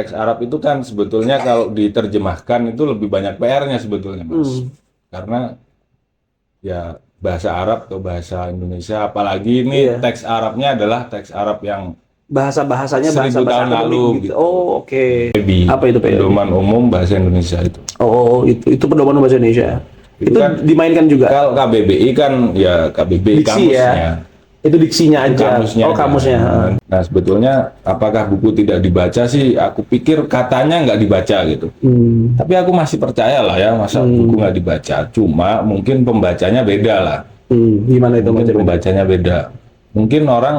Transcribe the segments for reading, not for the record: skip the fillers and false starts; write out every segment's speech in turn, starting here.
teks Arab itu kan sebetulnya kalau diterjemahkan itu lebih banyak PR-nya sebetulnya, Mas. Karena ya bahasa Arab atau bahasa Indonesia, apalagi ini Iya. teks Arabnya adalah teks Arab yang Bahasanya seribu bahasa-bahasa tahun akademik lalu gitu. gitu. Oh, oke. PBI, Apa itu PAB? Pedoman Umum Bahasa Indonesia itu. Oh, itu pedoman bahasa Indonesia. Itu Itu kan dimainkan juga. kalau KBBI kan ya KBBI Diksi ya. kamusnya. Itu diksinya Itu aja. kamusnya Oh, aja. kamusnya. Nah, sebetulnya apakah buku tidak dibaca sih? Aku pikir katanya nggak dibaca gitu. Tapi aku masih percaya lah ya, masa buku nggak dibaca. Cuma mungkin pembacanya beda lah. Gimana itu Mungkin baca beda? pembacanya beda. Mungkin orang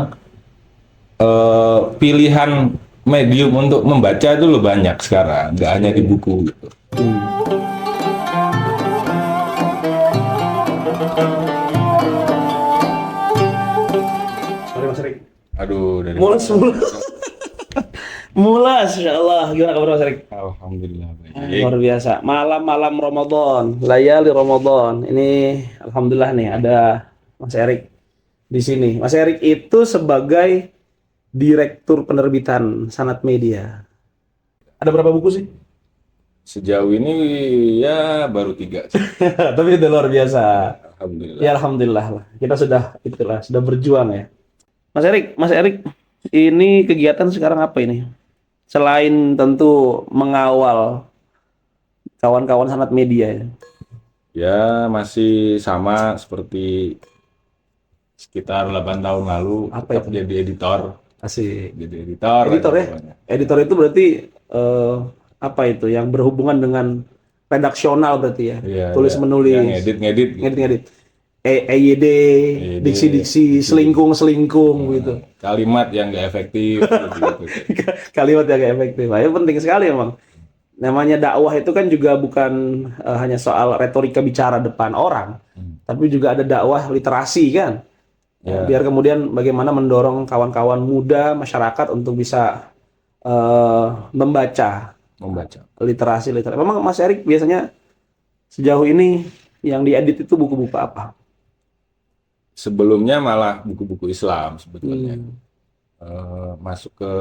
pilihan medium untuk membaca itu lebih banyak sekarang, nggak hanya di buku gitu. Sorry Mas Erik. Aduh, dari Mulas, mulas. Mulas, Insya Allah. Gimana kabar Mas Erik? Alhamdulillah baik. Luar biasa. Malam-malam Ramadan, layali Ramadan. Ini alhamdulillah nih ada Mas Erik di sini. Mas Erik itu sebagai direktur penerbitan Sanad Media. Ada berapa buku sih? Sejauh ini ya baru 3. Tapi itu luar biasa. Alhamdulillah. Ya alhamdulillah lah. Kita sudah berjuang ya. Mas Erik, ini kegiatan sekarang apa ini? Selain tentu mengawal kawan-kawan Sanad Media ya. Ya masih sama seperti sekitar 8 tahun lalu, Apa tetap itu? jadi editor. Asik. Jadi editor Editor aja ya? pokoknya. Editor itu berarti apa itu? Yang berhubungan dengan redaksional berarti ya? Iya, Tulis ya. menulis, Yang ngedit gitu. ngedit. EYD, EYD, diksi-diksi, diksi. selingkung gitu. Kalimat yang nggak efektif gitu. Kalimat yang gak efektif. Nah, itu penting sekali emang. Namanya dakwah itu kan juga bukan hanya soal retorika bicara depan orang, tapi juga ada dakwah literasi kan. Ya. Biar kemudian bagaimana mendorong kawan-kawan muda masyarakat untuk bisa membaca literasi. Memang Mas Erik biasanya sejauh ini yang diedit itu buku-buku apa? Sebelumnya malah buku-buku Islam sebetulnya. Masuk ke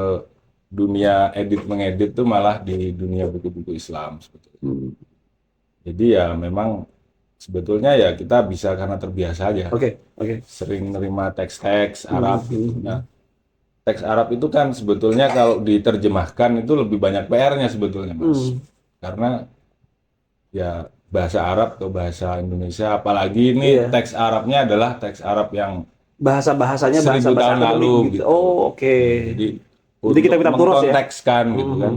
dunia edit mengedit tuh malah di dunia buku-buku Islam sebetulnya. Jadi ya memang sebetulnya ya kita bisa karena terbiasa aja. Oke. Sering nerima teks-teks Arab gitu. Nah, teks Arab itu kan sebetulnya kalau diterjemahkan itu lebih banyak PR-nya sebetulnya, Mas. Karena ya bahasa Arab atau bahasa Indonesia, apalagi ini teks Arabnya adalah teks Arab yang Bahasanya seribu bahasa-bahasa tahun akademik lalu gitu. gitu. Oh, oke. Jadi kita untuk terus ya. mengkontekskan gitu kan.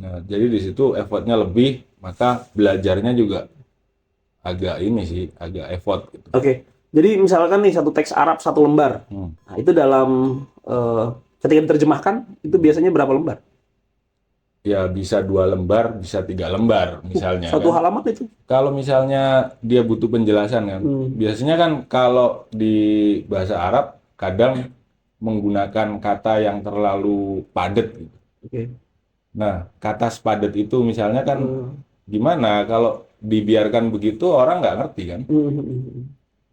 Nah, jadi di situ effortnya lebih, maka belajarnya juga agak ini sih, agak effort gitu. Oke. Jadi misalkan nih satu teks Arab satu lembar. Nah, itu dalam ketika diterjemahkan itu biasanya berapa lembar? Ya bisa 2 lembar, bisa 3 lembar misalnya. Satu kan. halaman itu. Kalau misalnya dia butuh penjelasan kan, biasanya kan kalau di bahasa Arab kadang menggunakan kata yang terlalu padat gitu. Oke. Nah, kata sepadat itu misalnya kan gimana kalau dibiarkan begitu orang nggak ngerti kan?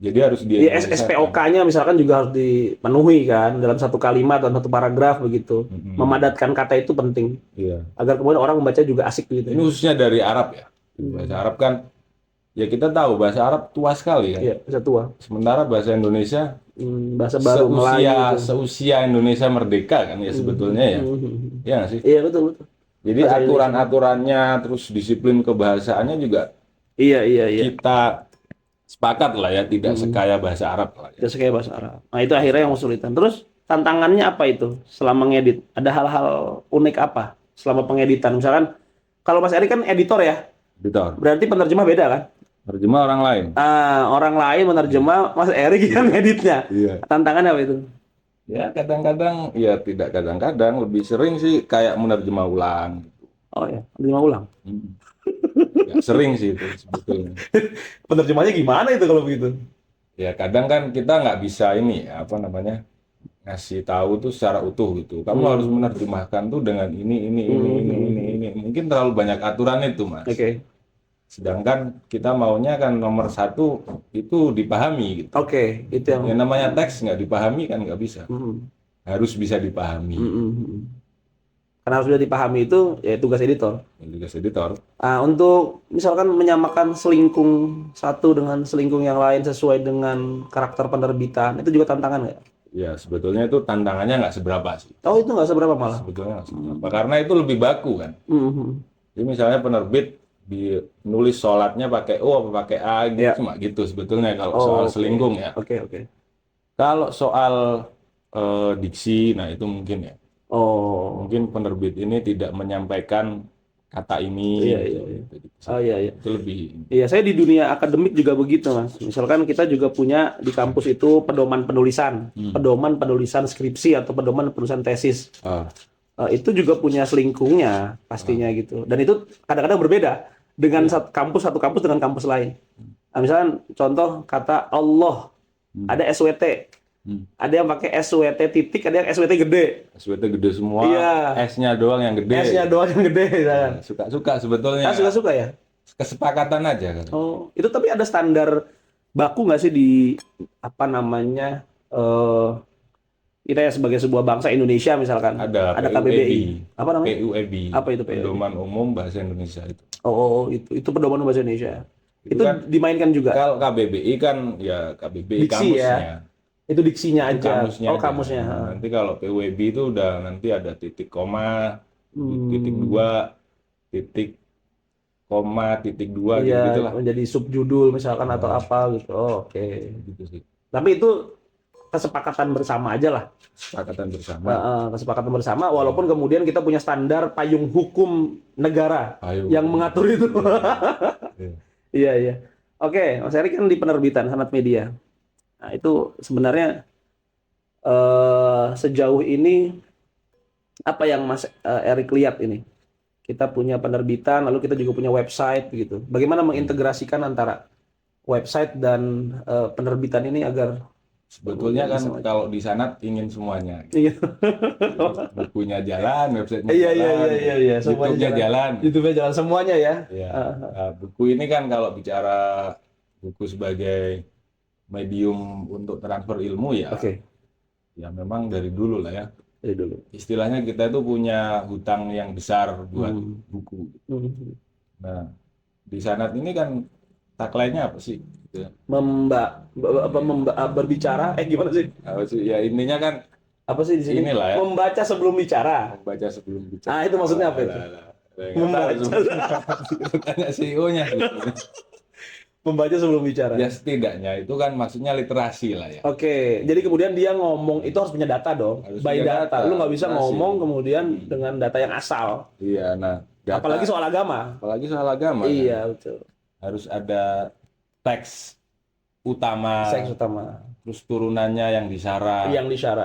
Jadi harus Di SPOK-nya misalkan juga harus dipenuhi kan dalam satu kalimat dan satu paragraf begitu. Memadatkan kata itu penting. Iya. Agar kemudian orang membaca juga asik gitu. Ini khususnya dari Arab ya. Bahasa Arab kan ya kita tahu bahasa Arab tua sekali kan. Iya, bahasa tua. Sementara bahasa Indonesia bahasa baru Melayu gitu. Seusia Indonesia merdeka kan ya sebetulnya ya. Iya nggak sih? Iya, betul. Jadi aturan-aturannya terus disiplin kebahasaannya juga Iya. kita sepakat lah ya, tidak sekaya bahasa Arab lah ya. Tidak sekaya bahasa Arab. Nah, itu akhirnya yang kesulitan. Terus tantangannya apa itu selama ngedit? Ada hal-hal unik apa selama pengeditan? Misalkan kalau Mas Erik kan editor ya. Editor. Berarti penerjemah beda kan? Terjemah orang lain. Orang lain menerjemah, Mas Erik yang editnya. Iya. Tantangannya apa itu? Ya kadang-kadang, ya tidak kadang-kadang, lebih sering sih kayak menerjemah ulang. Oh ya, menerjemah ulang. Ya, sering sih itu sebetulnya. Penerjemahnya gimana itu kalau begitu? Ya kadang kan kita nggak bisa ini, apa namanya, ngasih tahu tuh secara utuh gitu. Kamu harus menerjemahkan tuh dengan ini. Mungkin terlalu banyak aturan itu, Mas. Oke. Sedangkan kita maunya kan nomor 1 itu dipahami gitu. Oke, itu yang Yang namanya teks nggak dipahami kan nggak bisa. Harus bisa dipahami. Karena harus sudah dipahami itu ya tugas editor. tugas editor. Untuk misalkan menyamakan selingkung satu dengan selingkung yang lain sesuai dengan karakter penerbitan, itu juga tantangan nggak? Ya sebetulnya itu tantangannya nggak seberapa sih. Oh itu nggak seberapa malah. Sebetulnya nggak seberapa. Karena itu lebih baku kan. Mhm. Jadi misalnya penerbit nulis sholatnya pakai O apa pakai A gitu, Ya. cuma gitu sebetulnya kalau Oh, soal oke. selingkung ya. Oke. Kalau soal diksi, nah itu mungkin ya. Oh, Mungkin penerbit ini tidak menyampaikan kata ini iya, gitu, iya, iya. gitu sih. Oh iya. Itu lebih Iya, saya di dunia akademik juga begitu, Mas. Misalkan kita juga punya di kampus itu pedoman penulisan, pedoman penulisan skripsi atau pedoman penulisan tesis. ah, Itu juga punya selingkungnya pastinya gitu. Dan itu kadang-kadang berbeda dengan satu kampus dengan kampus lain. Nah, misalkan contoh kata Allah, ada SWT. Ada yang pakai SWT titik, ada yang SWT gede. SWT gede semua, Iya. S-nya doang yang gede. S-nya doang yang gede. Misalkan. Suka-suka sebetulnya. Suka-suka ya? Kesepakatan aja kan. Oh, itu tapi ada standar baku nggak sih di apa namanya kita ya sebagai sebuah bangsa Indonesia misalkan Ada KBBI apa namanya? PUEB. Apa itu PUEB? Pedoman Umum Bahasa Indonesia itu. Oh, itu pedoman bahasa Indonesia. Itu kan dimainkan juga. Kalau KBBI kan ya KBBI Diksi kamusnya. ya. Itu diksinya Itu aja. kamusnya Oh, aja. kamusnya. Nah, nanti kalau PUEB itu udah nanti ada titik koma, titik dua, titik koma, titik dua Iya, gitu lah. menjadi subjudul misalkan atau apa gitu. Oh, oke. Gitu sih. Tapi itu kesepakatan bersama aja lah. Kesepakatan bersama. Kesepakatan bersama, walaupun kemudian kita punya standar payung hukum negara yang mengatur itu. Iya. Oke, Mas Erik kan di penerbitan Sanad Media. Nah, itu sebenarnya sejauh ini apa yang Mas Erik lihat ini? Kita punya penerbitan, lalu kita juga punya website gitu. Bagaimana mengintegrasikan antara website dan penerbitan ini agar sebetulnya kan kalau di Sanad ingin semuanya. Iya. Bukunya jalan, websitenya Iya. jalan, YouTube-nya jalan. YouTube-nya jalan semuanya ya. Iya. Nah, buku ini kan kalau bicara buku sebagai medium untuk transfer ilmu ya, ya memang dari dulu lah ya. Dari dulu. Istilahnya kita itu punya hutang yang besar buat buku. Nah, di Sanad ini kan tagline-nya apa sih? Gitu. Berbicara, gimana sih? Apa sih? Ya intinya kan apa sih di sini? Inilah ya. Membaca sebelum bicara. Membaca sebelum bicara. Ah, itu maksudnya apa itu? Membaca. Tanya CEO-nya. Membaca sebelum bicara. Ya setidaknya itu kan maksudnya literasi lah ya. Oke, jadi kemudian dia ngomong itu harus punya data dong. Harus by punya data. Lu nggak bisa literasi. ngomong kemudian dengan data yang asal. Iya, nah. Data, apalagi soal agama. Iya, kan? betul. Harus ada teks utama. Terus turunannya yang disarah.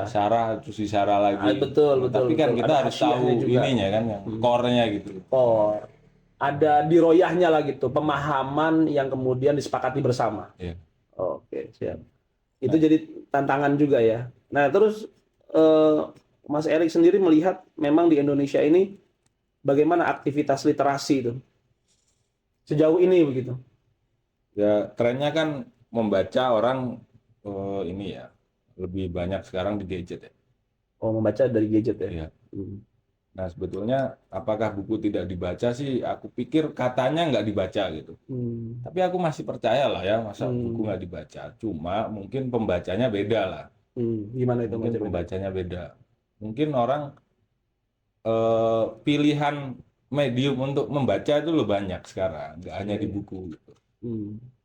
Sarah terus disarah lagi. Betul. Tapi kan kita harus tahu juga. Ininya kan, yang core-nya gitu. Core. Ada diroyahnya lah gitu, pemahaman yang kemudian disepakati bersama. Iya. Oke, siap. Itu jadi tantangan juga ya. Nah, terus Mas Erik sendiri melihat memang di Indonesia ini bagaimana aktivitas literasi itu sejauh ini begitu? Ya, trennya kan membaca orang ini ya lebih banyak sekarang di gadget ya. Oh, membaca dari gadget ya? Iya. Nah, sebetulnya apakah buku tidak dibaca sih? Aku pikir katanya nggak dibaca gitu. Tapi aku masih percaya lah ya, masa buku nggak dibaca. Cuma mungkin pembacanya beda lah. Gimana itu? Mungkin pembacanya beda. Mungkin orang pilihan medium untuk membaca itu lebih banyak sekarang, nggak hanya di buku gitu.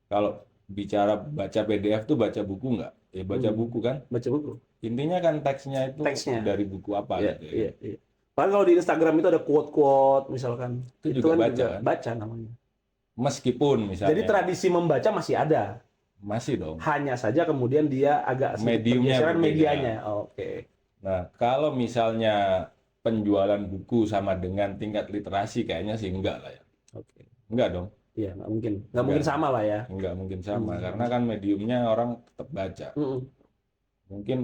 Kalau bicara baca PDF tuh baca buku nggak? Ya baca buku kan? Baca buku. Intinya kan teksnya itu dari buku apa gitu ya. Iya. Padahal kalau di Instagram itu ada quote-quote misalkan. Itu juga kan baca, juga kan? baca namanya. Meskipun misalnya. Jadi tradisi membaca masih ada. Masih dong. Hanya saja kemudian dia agak mediumnya medianya. Oke. Nah, kalau misalnya penjualan buku sama dengan tingkat literasi kayaknya sih enggak lah ya. Oke. Enggak dong. Iya, nggak mungkin. Nggak mungkin sama lah ya. Nggak mungkin sama karena kan mediumnya orang tetap baca. Mungkin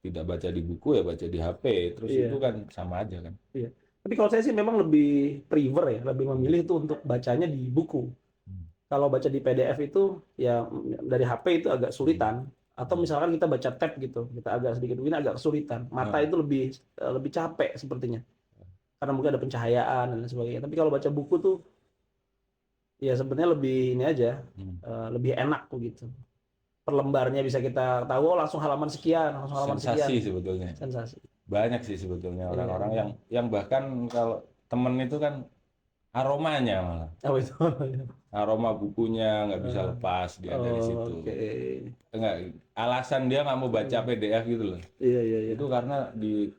tidak baca di buku ya baca di HP, terus itu kan sama aja kan. Iya. Tapi kalau saya sih memang lebih prefer ya, lebih memilih itu untuk bacanya di buku. Kalau baca di PDF itu ya dari HP itu agak sulitan. Atau misalkan kita baca tab gitu, kita agak sedikit ini agak kesulitan. Mata itu lebih capek sepertinya. karena mungkin ada pencahayaan dan lain sebagainya. Tapi kalau baca buku tuh ya sebenarnya lebih ini aja, lebih enak begitu. Per lembarnya bisa kita tahu, oh langsung halaman sekian, langsung halaman sekian. Sensasi sebetulnya. Sensasi. Banyak sih sebetulnya Iya, orang-orang iya. yang bahkan kalau temen itu kan aromanya malah. Apa itu? Aroma bukunya nggak bisa lepas dia dari Oh, situ. oke. Enggak, alasan dia nggak mau baca PDF gitu loh. Iya, iya, iya. Itu karena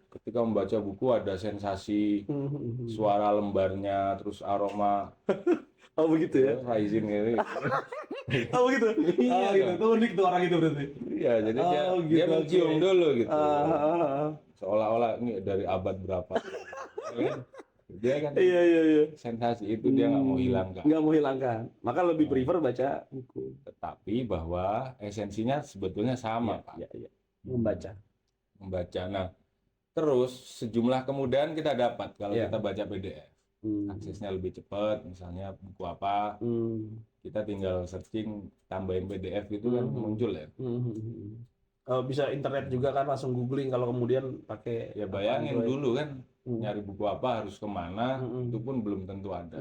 ketika membaca buku ada sensasi suara lembarnya, terus aroma Oh begitu ya? raisin gitu. Oh begitu? Iya Oh gitu, dong. itu unik tuh orang itu berarti. Iya, jadi dia Oh dia gitu, mencium oke. dulu gitu. Ah. Seolah-olah ini dari abad berapa. Ya kan? Dia kan Iya, iya, iya. sensasi itu dia nggak mau hilangkan. Nggak mau hilangkan. Maka lebih prefer baca buku. Tetapi bahwa esensinya sebetulnya sama, Pak. Iya, iya. Membaca. Membaca. Nah, terus sejumlah kemudahan kita dapat kalau Iya. kita baca PDF. Aksesnya lebih cepat, misalnya buku apa, kita tinggal searching, tambahin PDF itu kan muncul ya. Bisa internet juga kan, langsung googling kalau kemudian pakai Ya bayangin Android. dulu kan nyari buku apa harus kemana, itu pun belum tentu ada.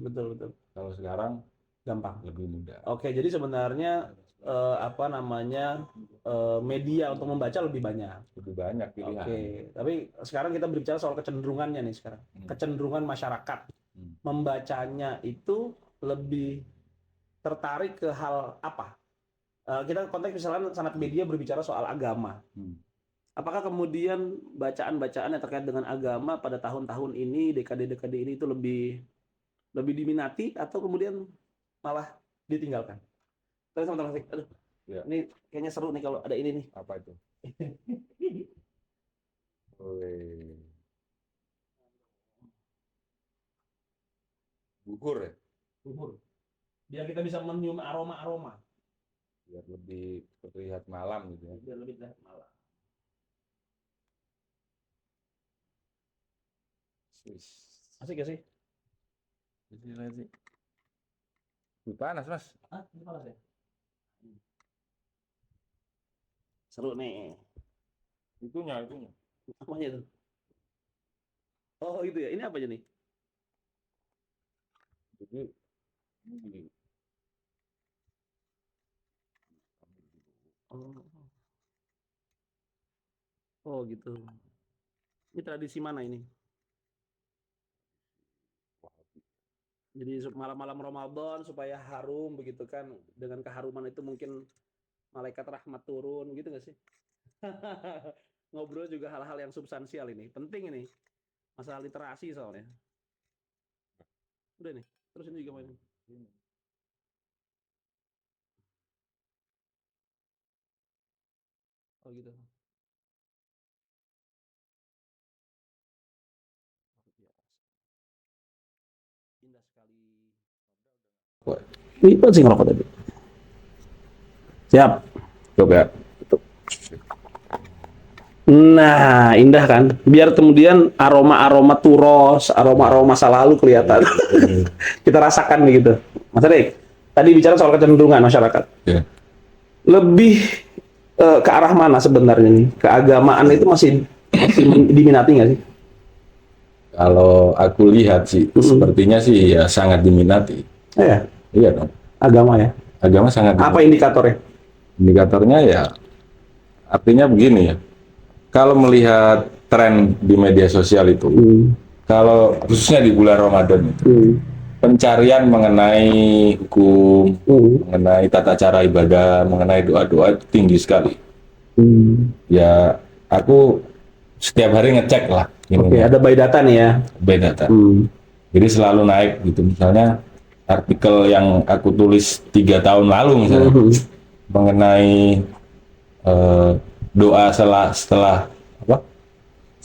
Betul, betul. Kalau sekarang Gampang. lebih mudah. Oke, jadi sebenarnya media untuk membaca lebih banyak. Lebih banyak pilihan. Oke, tapi sekarang kita berbicara soal kecenderungannya nih sekarang. Kecenderungan masyarakat membacanya itu lebih tertarik ke hal apa? Kita konteks misalnya sanat media berbicara soal agama. Apakah kemudian bacaan-bacaan yang terkait dengan agama pada tahun-tahun ini, dekade-dekade ini itu lebih diminati atau kemudian malah ditinggalkan? Terus teman-teman, aduh, Ya. ini kayaknya seru nih kalau ada ini nih. Apa itu? Wih. Gugur ya? Gugur. Biar kita bisa menyium aroma-aroma. Biar lebih terlihat malam gitu ya. Biar lebih terlihat malam. Asik gak sih? Asik. Panas, Mas. Hah? Ini panas ya? Seru nih. Itunya. Apanya itu? Oh itu ya. Ini apa aja nih? Jadi ini Oh gitu. Ini tradisi mana ini? Jadi malam-malam Ramadan supaya harum begitu kan. Dengan keharuman itu mungkin malaikat rahmat turun gitu nggak sih? Ngobrol juga hal-hal yang substansial ini. Penting ini. Masalah literasi soalnya. Udah nih. Terus ini juga main. Oh gitu. Indah sekali. Itu sih ngerokok tadi. Siap. coba. Nah, indah kan? Biar kemudian aroma-aroma turos, aroma-aroma masa lalu kelihatan. Kita rasakan begitu. Mas Erik, tadi bicara soal kecenderungan masyarakat. Ya. Lebih ke arah mana sebenarnya nih? Keagamaan itu masih diminati nggak sih? Kalau aku lihat sih, sepertinya sih ya sangat diminati. Ya, Iya dong. agama ya. Agama sangat Apa indikatornya? Indikatornya ya, artinya begini ya. Kalau melihat tren di media sosial itu, kalau khususnya di bulan Ramadan itu, pencarian mengenai hukum, mengenai tata cara ibadah, mengenai doa-doa itu tinggi sekali. Ya, aku setiap hari ngecek lah. Oke, ada by data nih ya. By data. Jadi selalu naik gitu. Misalnya artikel yang aku tulis 3 tahun lalu misalnya mengenai doa setelah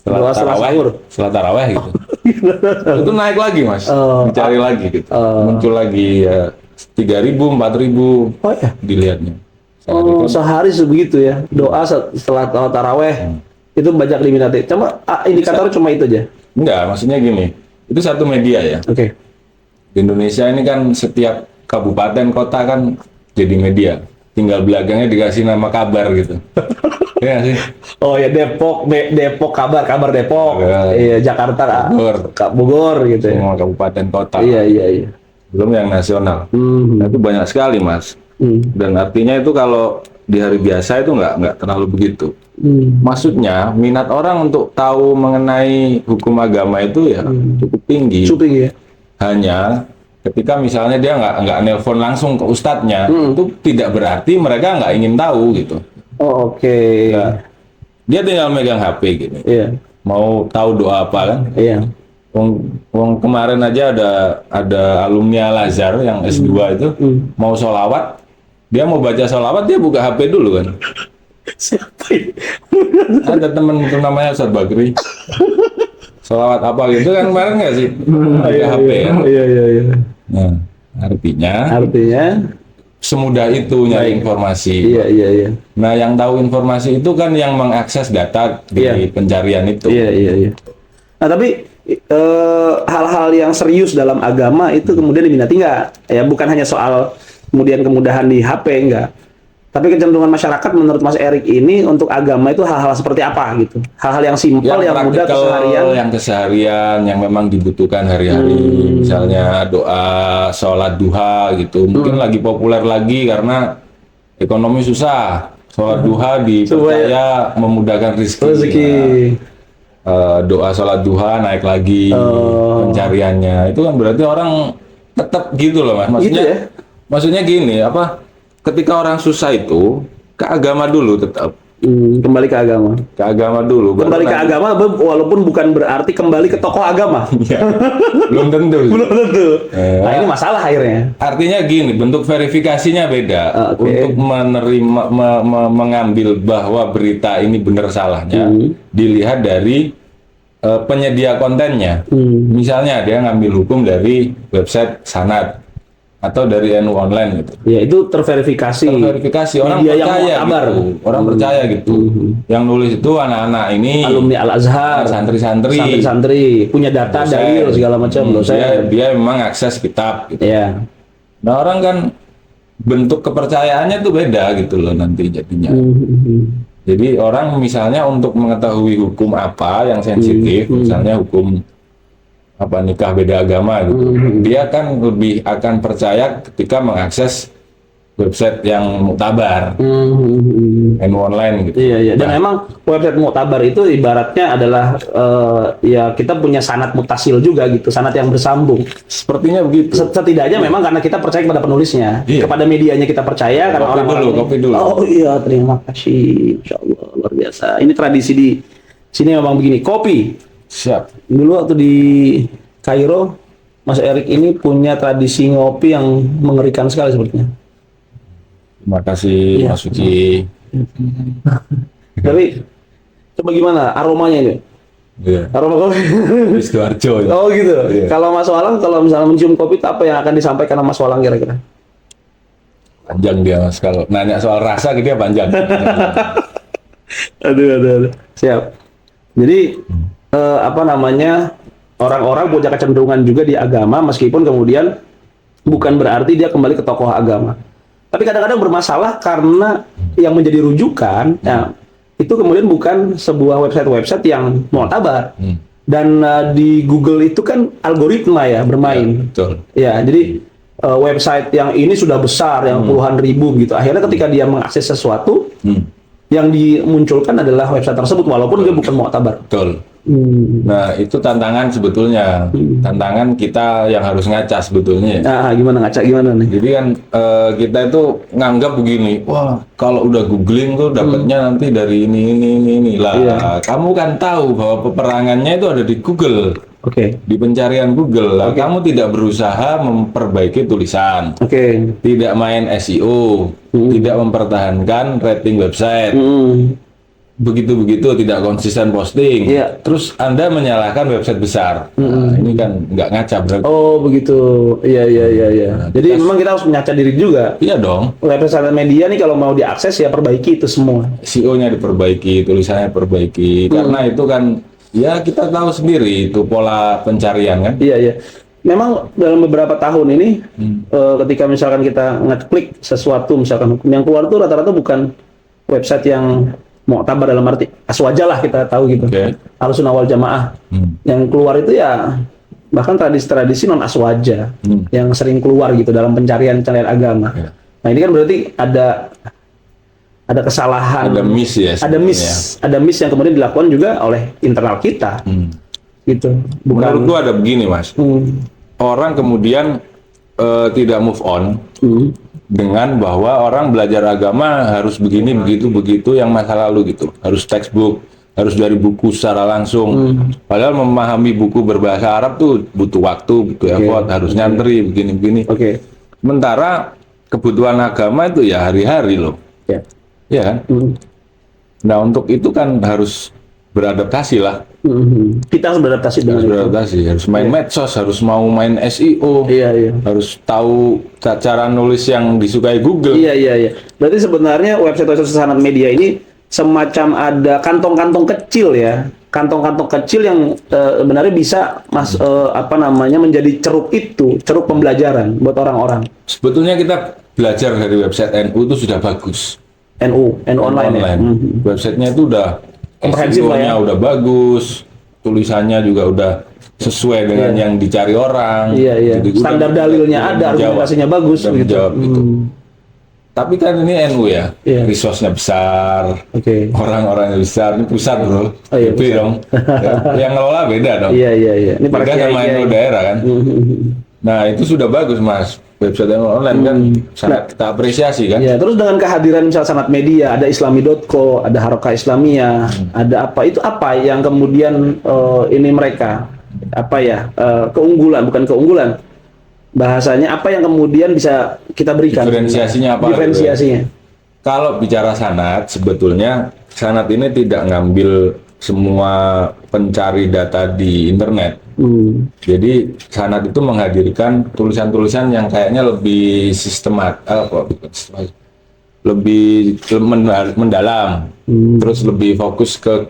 Doa setelah sahur. setelah taraweh gitu. Itu naik lagi Mas, dicari lagi gitu, muncul lagi ya 3.000, 4.000 Oh ya. dilihatnya. Sehari sebegitu ya. Doa setelah taraweh itu banyak diminati. Cuma indikator cuma itu aja. Enggak, maksudnya gini, itu satu media ya. Oke. Di Indonesia ini kan setiap kabupaten kota kan jadi media. tinggal belakangnya dikasih nama kabar gitu. Iya nggak sih? Oh ya Depok, Depok kabar Depok. Kabar. Iya Jakarta, Bogor. Bogor gitu ya. Semua kabupaten kota. Iya iya iya. Belum yang nasional. Hmm. Itu banyak sekali, Mas. Hmm. Dan artinya itu kalau di hari biasa itu nggak terlalu begitu. Hmm. Maksudnya minat orang untuk tahu mengenai hukum agama itu ya cukup tinggi. Cukup tinggi ya. Hanya ketika misalnya dia nggak nelpon langsung ke ustadznya, itu tidak berarti mereka nggak ingin tahu gitu. Oh, oke. Ya, dia tinggal megang HP gitu. Iya. Mau tahu doa apa kan? Iya. Wong kemarin aja ada alumni Al Azhar yang S2 itu mau sholawat, dia mau baca sholawat dia buka HP dulu kan. Siapa ini? Ada temen itu namanya Ustaz Bakri. Sholawat apa gitu kan kemarin nggak sih? Pakai HP ya. Iya iya iya. Nah, artinya Artinya semudah itu nyari informasi. iya iya iya. Nah, yang tahu informasi itu kan yang mengakses data di Iya. pencarian itu. Iya iya iya. Nah, tapi hal-hal yang serius dalam agama itu kemudian diminati nggak? Ya bukan hanya soal kemudian kemudahan di HP enggak. Tapi kecenderungan masyarakat menurut Mas Erik ini untuk agama itu hal-hal seperti apa gitu? Hal-hal yang simpel, yang mudah praktikal, keseharian. yang keseharian, yang memang dibutuhkan hari-hari, misalnya doa, sholat duha gitu. Mungkin lagi populer lagi karena ekonomi susah. Sholat duha dipercaya memudahkan Rezeki. Doa sholat duha naik lagi pencariannya. Itu kan berarti orang tetap gitu loh, Mas. Maksudnya, Gitu ya? maksudnya gini, apa? Ketika orang susah itu ke agama dulu tetap. Kembali ke agama. Ke agama dulu. baru Kembali ke nanti- agama walaupun bukan berarti kembali ke tokoh agama. Ya, belum tentu. Belum tentu. Eh. Nah, ini masalah akhirnya. Artinya gini, bentuk verifikasinya beda. Oke. Untuk menerima, mengambil bahwa berita ini benar salahnya, dilihat dari penyedia kontennya. Misalnya dia ngambil hukum dari website Sanad atau dari NU Online gitu. Ya, itu terverifikasi. Terverifikasi, orang Media yang percaya muktabar. gitu. Orang percaya gitu. Yang nulis itu anak-anak ini Alumni Al Azhar, santri-santri. santri-santri, punya data, dosen. dalil segala macam, Dia memang akses kitab gitu. Ya. Nah, orang kan bentuk kepercayaannya tuh beda gitu loh nanti jadinya. Jadi orang misalnya untuk mengetahui hukum apa yang sensitif, misalnya hukum apa nikah beda agama gitu, dia kan lebih akan percaya ketika mengakses website yang muktabar, NU Online gitu. Iya, iya. Dan memang website muktabar itu ibaratnya adalah ya kita punya sanad mutasil juga gitu, sanad yang bersambung. Sepertinya begitu. Setidaknya memang karena kita percaya kepada penulisnya, Iya. kepada medianya kita percaya karena Kopi orang-orang dulu, kopi dulu. Oh iya, terima kasih. Insya Allah luar biasa. Ini tradisi di sini memang begini. Kopi. Siap. Dulu waktu di Kairo, Mas Erik ini punya tradisi ngopi yang mengerikan sekali sepertinya. Terima kasih Iya. Mas Suci. Tapi coba gimana aromanya ini? Iya. Aroma kopi. Di Sidoarjo. Ya. Oh gitu. Iya. Kalau Mas Walang, kalau misalnya mencium kopi, itu apa yang akan disampaikan sama Mas Walang kira-kira? Panjang dia Mas, kalau nanya soal rasa dia panjang. Aduh. Siap. Jadi apa namanya, orang-orang punya kecenderungan juga di agama, meskipun kemudian bukan berarti dia kembali ke tokoh agama. Tapi kadang-kadang bermasalah karena yang menjadi rujukan, ya, itu kemudian bukan sebuah website-website yang mu'tabar. Dan di Google itu kan algoritma ya bermain. Betul. Ya, jadi website yang ini sudah besar, yang puluhan ribu gitu. Akhirnya ketika dia mengakses sesuatu, yang dimunculkan adalah website tersebut walaupun dia bukan mu'tabar. Betul. Nah, itu tantangan sebetulnya. Tantangan kita yang harus ngaca sebetulnya. Nah, gimana ngaca gimana nih? Jadi kan kita itu nganggap begini, wah kalau udah googling tuh dapatnya nanti dari ini lah. Iya. Kamu kan tahu bahwa peperangannya itu ada di Google, Oke. di pencarian Google. Lah, kamu tidak berusaha memperbaiki tulisan, Oke. tidak main SEO, tidak mempertahankan rating website. Begitu-begitu tidak konsisten posting. Iya. Terus Anda menyalahkan website besar. Nah, ini kan nggak ngaca berarti. Oh, begitu. Iya. Jadi memang kita harus menyaca diri juga. Iya dong. Website media nih kalau mau diakses ya perbaiki itu semua. SEO-nya diperbaiki, tulisannya diperbaiki. Karena itu kan ya kita tahu sendiri itu pola pencarian kan. Iya. memang dalam beberapa tahun ini ketika misalkan kita ngeklik sesuatu misalkan hukum yang keluar tuh rata-rata bukan website yang muktabar dalam arti aswaja lah kita tahu gitu. Oke. Ahlussunnah wal jamaah. Yang keluar itu ya bahkan tradisi-tradisi non aswaja yang sering keluar gitu dalam pencarian agama. Ya. Nah, ini kan berarti ada kesalahan, Ada miss ya. ada miss yang kemudian dilakukan juga oleh internal kita. Gitu. Menurut gua ada begini, Mas. Orang kemudian tidak move on dengan bahwa orang belajar agama harus begini, begitu yang masa lalu gitu. Harus textbook, harus dari buku secara langsung. Padahal memahami buku berbahasa Arab tuh butuh waktu, butuh effort, harus nyantri begini-begini. Sementara kebutuhan agama itu ya hari-hari loh. Iya kan? Nah, untuk itu kan harus beradaptasi lah. Kita harus beradaptasi dengan Harus beradaptasi, harus main medsos, harus mau main SEO, harus tahu cara nulis yang disukai Google. Iya. Berarti sebenarnya website Sanad Media ini semacam ada kantong-kantong kecil ya, kantong-kantong kecil yang sebenarnya bisa menjadi ceruk pembelajaran buat orang-orang. Sebetulnya kita belajar dari website NU itu sudah bagus. NU online. Ya? Websitenya itu udah komprehensif lah ya. udah bagus, tulisannya juga udah sesuai dengan yang dicari orang. Iya. Gitu. Standar dalilnya ada, argumentasinya bagus gitu. Gitu. Tapi kan ini NU ya, resource-nya besar, orang-orangnya besar, ini pusat bro, gede dong. Yang ngelola beda dong. Iya. Ini beda sama NU daerah kan. Nah itu sudah bagus mas, website NU online kan sangat kita apresiasi kan. Iya, terus dengan kehadiran misal Sanad Media, ada Islami.co, ada Harokah Islamiyah, ada apa itu apa yang kemudian ini mereka keunggulan bukan keunggulan. Bahasanya apa yang kemudian bisa kita berikan? Diferensiasinya apa? Diferensiasinya. Kalau bicara sanad, sebetulnya sanad ini tidak ngambil semua pencari data di internet. Jadi sanad itu menghadirkan tulisan-tulisan yang kayaknya lebih lebih mendalam, terus lebih fokus ke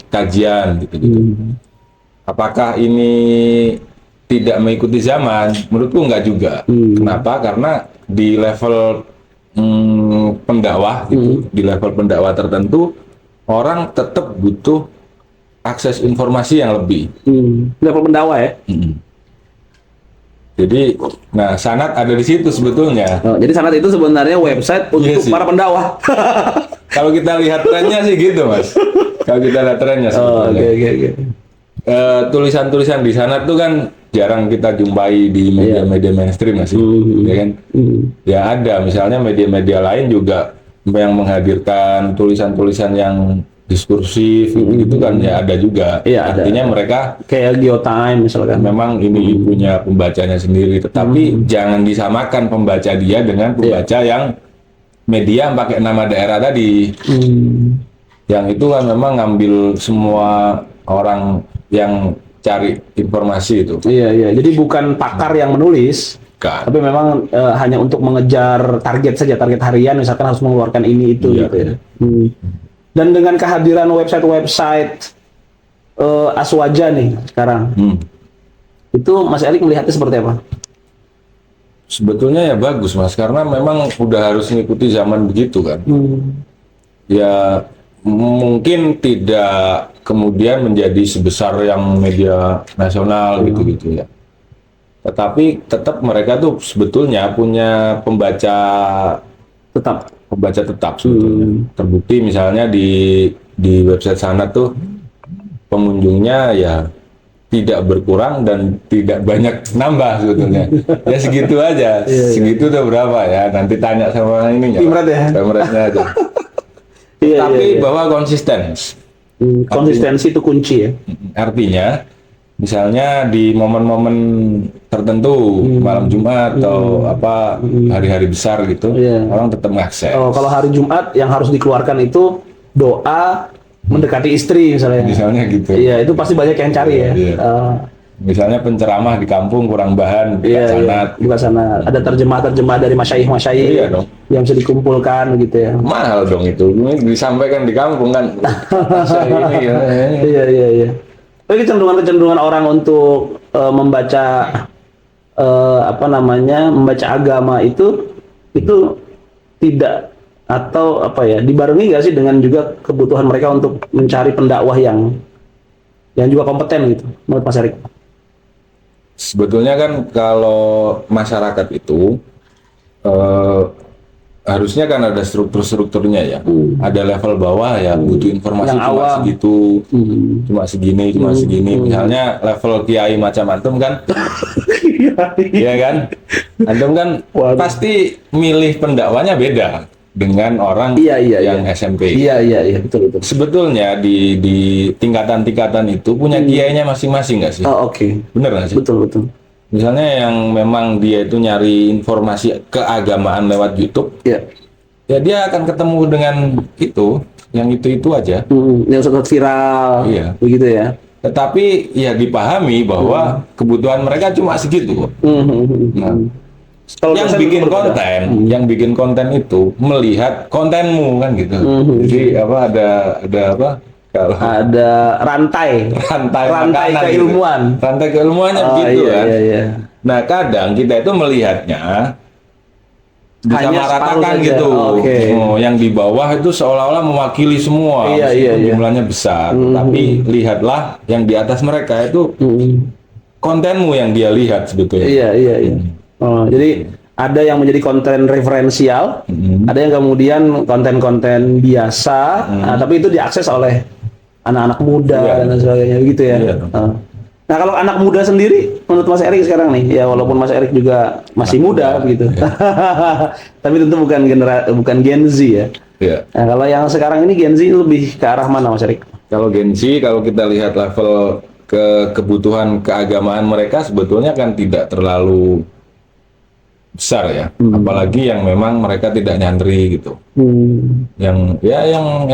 kajian gitu. Apakah ini tidak mengikuti zaman? Menurutku enggak juga. Kenapa? Karena di level pendakwah gitu, di level pendakwah tertentu orang tetap butuh akses informasi yang lebih. Level pendakwah ya. Jadi, nah sanad ada di situ sebetulnya. Jadi sanad itu sebenarnya website untuk para pendakwah. Kalau kita lihat trennya sih gitu mas. Kalau kita lihat trennya sebetulnya. Tulisan-tulisan di sanad tuh kan jarang kita jumpai di media-media mainstream masih, ya kan? Ya ada, misalnya media-media lain juga yang menghadirkan tulisan-tulisan yang diskursif gitu kan ya ada juga. Artinya mereka kayak Geotime misalkan. Memang ini punya pembacanya sendiri, tetapi jangan disamakan pembaca dia dengan pembaca yang media yang pakai nama daerah tadi. Yang itu kan memang ngambil semua orang yang cari informasi itu. Iya. Jadi bukan pakar yang menulis, tapi memang hanya untuk mengejar target saja, target harian misalkan harus mengeluarkan ini itu gitu ya. Dan dengan kehadiran website aswaja nih sekarang, itu Mas Erik melihatnya seperti apa? Sebetulnya ya bagus mas, karena memang udah harus mengikuti zaman begitu kan. Ya mungkin tidak kemudian menjadi sebesar yang media nasional gitu-gitu ya. Tetapi tetap mereka tuh sebetulnya punya pembaca tetap sebetulnya. Terbukti misalnya di website Sanad tuh pengunjungnya ya tidak berkurang dan tidak banyak nambah sebetulnya. Ya segitu aja. Segitu tuh berapa ya? Nanti tanya sama ininya. Pemretnya aja. Tapi bahwa konsisten. Konsistensi itu kunci ya. Artinya misalnya di momen-momen tertentu, malam Jumat atau hari-hari besar gitu, orang tetap mengakses. Kalau hari Jumat yang harus dikeluarkan itu doa mendekati istri misalnya. Misalnya gitu. Iya, itu pasti banyak yang cari ya. Misalnya penceramah di kampung kurang bahan, buka sanad. Ada terjemah dari masyaikh yang bisa dikumpulkan gitu ya. Mahal dong itu. Ini disampaikan di kampung kan. Iya. Tapi kecenderungan orang untuk membaca membaca agama itu tidak, atau apa ya, dibarengi nggak sih dengan juga kebutuhan mereka untuk mencari pendakwah yang juga kompeten gitu, menurut Mas Erik? Sebetulnya kan kalau masyarakat itu eh, harusnya kan ada struktur-strukturnya ya. Ada level bawah ya butuh informasi Yang cuma awam. segitu, cuma segini. Misalnya level kiai macam antum kan, ya kan? Antum kan Waduh. pasti milih pendakwanya beda dengan orang Iya, yang SMP. Iya, betul. Sebetulnya di tingkatan-tingkatan itu punya kiainya masing-masing nggak sih? Oh, oke. Bener nggak sih? Betul. Misalnya yang memang dia itu nyari informasi keagamaan lewat YouTube, Iya. ya dia akan ketemu dengan yang itu aja. Yang sempat viral, Iya. begitu ya. Tetapi ya dipahami bahwa kebutuhan mereka cuma segitu. Nah, Kalau yang dosen bikin berbeda. konten, yang bikin konten itu melihat kontenmu kan gitu. Jadi ada apa? Kalau Ada rantai rantai makanan keilmuan. gitu. Rantai keilmuannya Oh, begitu iya, kan. iya. Nah, kadang kita itu melihatnya Hanya disamaratakan separuh saja. gitu. Oke. Oh, yang di bawah itu seolah-olah mewakili semua, Iya, meskipun iya. jumlahnya besar. Tapi lihatlah yang di atas mereka itu kontenmu yang dia lihat sebetulnya. Iya. Oh, jadi ada yang menjadi konten referensial, ada yang kemudian konten-konten biasa, tapi itu diakses oleh anak-anak muda Iya. dan lain sebagainya, begitu ya. Iya. Nah, kalau anak muda sendiri, menurut Mas Erik sekarang nih, ya walaupun Mas Erik juga masih muda, begitu, tapi tentu bukan Gen Z ya. Iya. Nah, kalau yang sekarang ini Gen Z lebih ke arah mana, Mas Erik? Kalau Gen Z, kalau kita lihat level kebutuhan keagamaan mereka sebetulnya kan tidak terlalu besar ya, apalagi yang memang mereka tidak nyantri gitu. Yang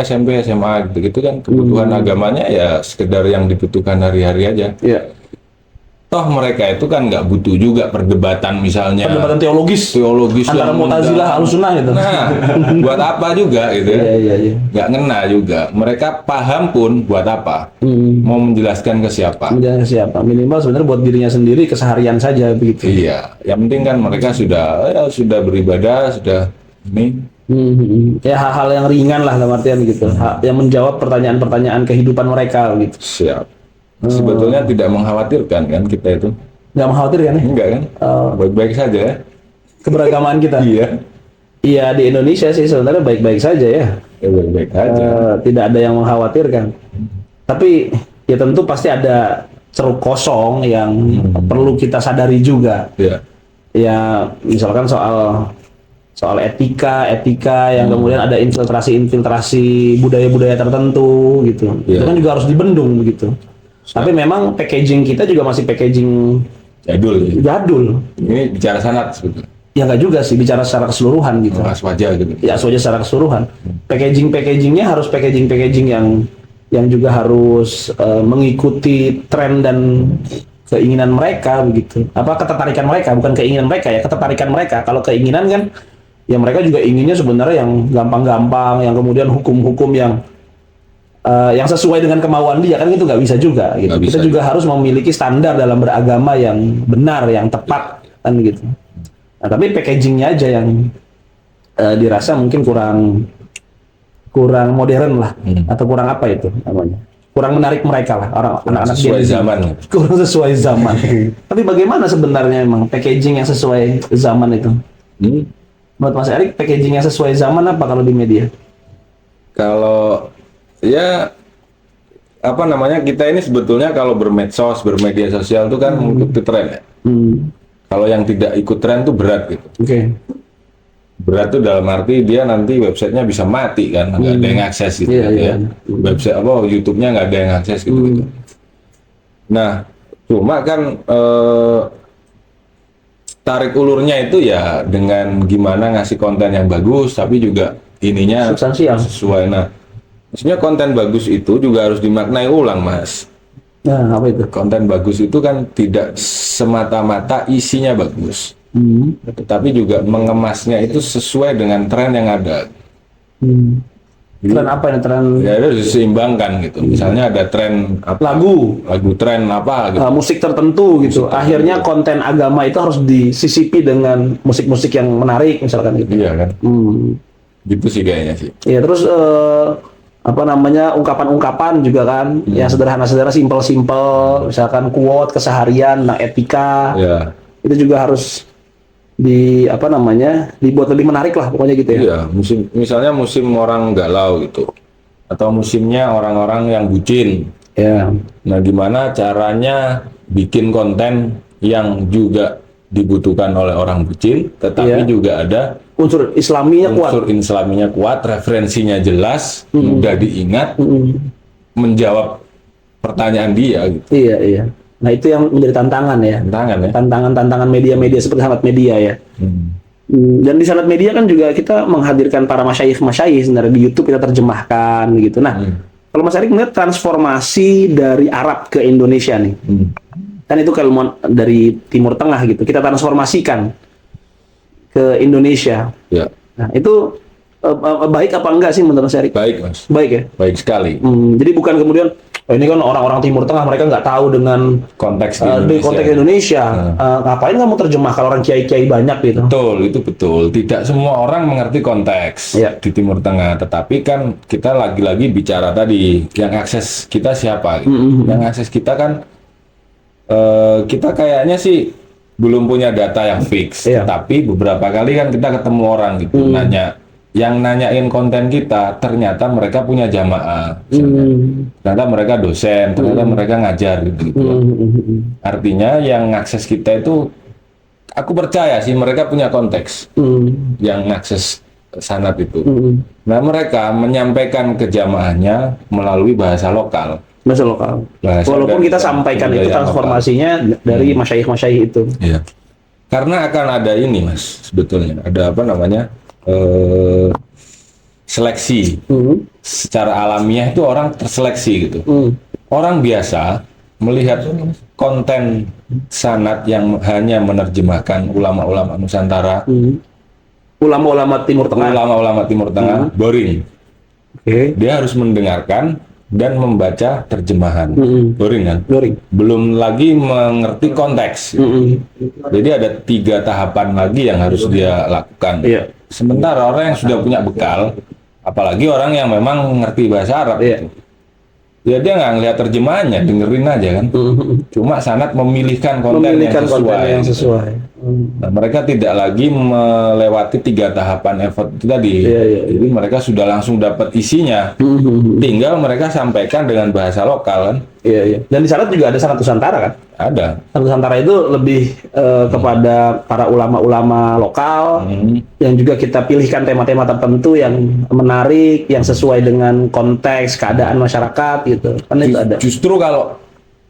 SMP, SMA gitu kan kebutuhan agamanya ya sekedar yang dibutuhkan hari-hari aja. Iya. Toh mereka itu kan nggak butuh juga perdebatan misalnya Perdebatan teologis antara yang Mu'tazilah Ahlussunnah gitu. Nah, buat apa juga gitu ya? Iya. Nggak ngena juga. Mereka paham pun buat apa? Mau menjelaskan ke siapa? Menjaga siapa? Minimal sebenarnya buat dirinya sendiri, keseharian saja begitu. Iya, yang penting kan mereka sudah beribadah, sudah ini. Ya hal-hal yang ringan lah dalam artian gitu, yang menjawab pertanyaan-pertanyaan kehidupan mereka gitu. Siap. Sebetulnya tidak mengkhawatirkan kan kita itu. Nggak mengkhawatirkan ya? Enggak kan? Baik-baik saja ya. Keberagaman kita. Iya. Iya, di Indonesia sih sebenarnya baik-baik saja ya. Ya baik-baik aja. Tidak ada yang mengkhawatirkan. Tapi ya tentu pasti ada ceruk kosong yang perlu kita sadari juga. Iya. Ya misalkan soal etika yang kemudian ada infiltrasi budaya-budaya tertentu gitu. Iya. Itu kan juga harus dibendung begitu. Tapi memang packaging kita juga masih packaging Jadul ya. jadul. Ini bicara sanat sebetulnya. Ya nggak juga sih, bicara secara keseluruhan gitu. Mas wajah gitu. Ya saja secara keseluruhan. Packagingnya harus packaging yang juga harus mengikuti tren dan keinginan mereka begitu. Apa ketertarikan mereka, bukan keinginan mereka ya, ketertarikan mereka. Kalau keinginan kan ya mereka juga inginnya sebenarnya yang gampang-gampang, yang kemudian hukum-hukum yang sesuai dengan kemauan dia, kan itu nggak bisa juga gitu. Nggak bisa. Kita juga harus memiliki standar dalam beragama yang benar, yang tepat kan gitu. Nah, tapi packagingnya aja yang dirasa mungkin kurang modern lah, atau kurang apa itu namanya, kurang menarik mereka lah, anak-anak Sesuai Gen Z. zaman. Kurang sesuai zaman. Tapi bagaimana sebenarnya emang packaging yang sesuai zaman itu? Menurut Mas Erik, packaging yang sesuai zaman apa kalau di media? Kalau ya apa namanya, kita ini sebetulnya kalau bermedsos, bermedia sosial itu kan mengikuti tren ya. Kalau yang tidak ikut tren tuh berat gitu. Oke. Berat tuh dalam arti dia nanti websitenya bisa mati kan, nggak ada yang akses gitu, Iya, gitu iya. ya. Website apa YouTube-nya nggak ada yang akses gitu, gitu. Nah, cuma kan tarik ulurnya itu ya dengan gimana ngasih konten yang bagus, tapi juga ininya Substansial. sesuai. Nah, maksudnya konten bagus itu juga harus dimaknai ulang, Mas. Nah, apa itu? Konten bagus itu kan tidak semata-mata isinya bagus, tetapi juga mengemasnya itu sesuai dengan tren yang ada. Tren apa ini? Tren Ya itu diseimbangkan gitu. Misalnya ada tren apa, lagu, tren apa gitu. musik tertentu gitu. Akhirnya konten agama itu harus disisipi dengan musik-musik yang menarik misalkan gitu. Iya kan? Hmm. Gitu sih kayaknya sih. Iya, terus apa namanya, ungkapan-ungkapan juga kan, yang sederhana-sederhana, simpel-simpel, misalkan quote keseharian, tentang etika, Ya. itu juga harus apa namanya, dibuat lebih menarik lah pokoknya gitu ya. Iya, misalnya musim orang galau gitu. Atau musimnya orang-orang yang bucin. Ya. Nah, gimana caranya bikin konten yang juga dibutuhkan oleh orang bucin, tetapi Iya. juga ada Unsur Islaminya kuat. unsur islaminya kuat, referensinya jelas, mudah diingat, menjawab pertanyaan dia gitu. Iya, iya. Nah, itu yang menjadi tantangan ya. Tantangan ya. Tantangan media-media seperti Sanad Media ya. Dan di Sanad Media kan juga kita menghadirkan para masyayikh sebenarnya, di YouTube kita terjemahkan gitu. Nah, kalau Mas Erik melihat transformasi dari Arab ke Indonesia nih, kan itu keilmuan dari Timur Tengah gitu, kita transformasikan ke Indonesia. Ya, Nah, itu baik apa enggak sih menurut Mas Erik? baik Mas. Baik ya. Baik sekali. Jadi bukan kemudian ini kan orang-orang Timur Tengah, mereka nggak tahu dengan Konteks di di Indonesia. konteks Indonesia. Ngapain kamu terjemah kalau orang kiai-kiai banyak gitu? Betul, itu betul. Tidak semua orang mengerti konteks Iya. di Timur Tengah. Tetapi kan kita lagi-lagi bicara tadi, yang akses kita siapa? Gitu. Yang akses kita kan, kita kayaknya sih belum punya data yang fix. Iya. Tapi beberapa kali kan kita ketemu orang gitu, nanya. Yang nanyain konten kita, ternyata mereka punya jamaah. Misalnya. Ternyata mereka dosen, ternyata mereka ngajar gitu. Artinya yang akses kita itu, aku percaya sih mereka punya konteks yang akses sanad itu. Nah, mereka menyampaikan ke jamaahnya melalui bahasa lokal. Bahasa lokal. Bahasa Walaupun dan- kita sampaikan budaya itu transformasinya dari masyayikh-masyayikh itu. Iya. Karena akan ada ini, Mas, sebetulnya. Ada apa namanya? Seleksi. Secara alamiah itu orang terseleksi gitu. Orang biasa melihat konten sanad yang hanya menerjemahkan ulama-ulama Nusantara, Ulama-ulama Timur Tengah. ulama-ulama Timur Tengah, boring. Oke. Dia harus mendengarkan dan membaca terjemahan. Boring kan? Boring. Belum lagi mengerti konteks. Jadi ada 3 tahapan lagi yang harus dia lakukan. Iya. Sementara orang yang sudah punya bekal, apalagi orang yang memang mengerti bahasa Arab, Iya. gitu, ya dia nggak ngelihat terjemahannya, dengerin aja kan. Cuma sanad memilihkan konten Memilihkan yang sesuai. konten yang sesuai. Nah, mereka tidak lagi melewati 3 tahapan effort itu tadi. Iya, iya. Jadi mereka sudah langsung dapat isinya. Tinggal mereka sampaikan dengan bahasa lokal kan. Iya, iya. Dan di sana juga ada Sanad Nusantara kan? Ada. Sanad Nusantara itu lebih kepada para ulama-ulama lokal yang juga kita pilihkan tema-tema tertentu yang menarik, yang sesuai dengan konteks keadaan masyarakat gitu. Kan itu ada. Justru kalau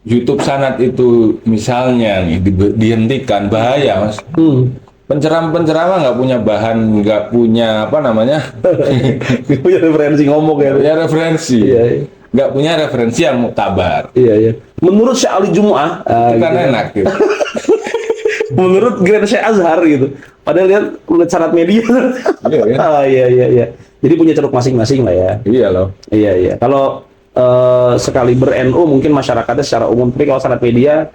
YouTube sanad itu misalnya nih dihentikan, bahaya Mas. Penceramah-penceramah nggak punya bahan, nggak punya apa namanya, Punya referensi ngomong ya. punya referensi, Iya, iya. nggak punya referensi yang muktabar. Iya, iya. Menurut Syekh Ali Jumu'ah, Itu kan enak gitu. menurut Grand Syekh Azhar gitu. Padahal lihat menurut Sanad Media. Iya, iya. Iya, iya, iya. Jadi punya ceruk masing-masing lah ya. Iya loh. Iya, iya. Kalau sekali ber-NU mungkin masyarakatnya secara umum, tapi kalau Sanad Media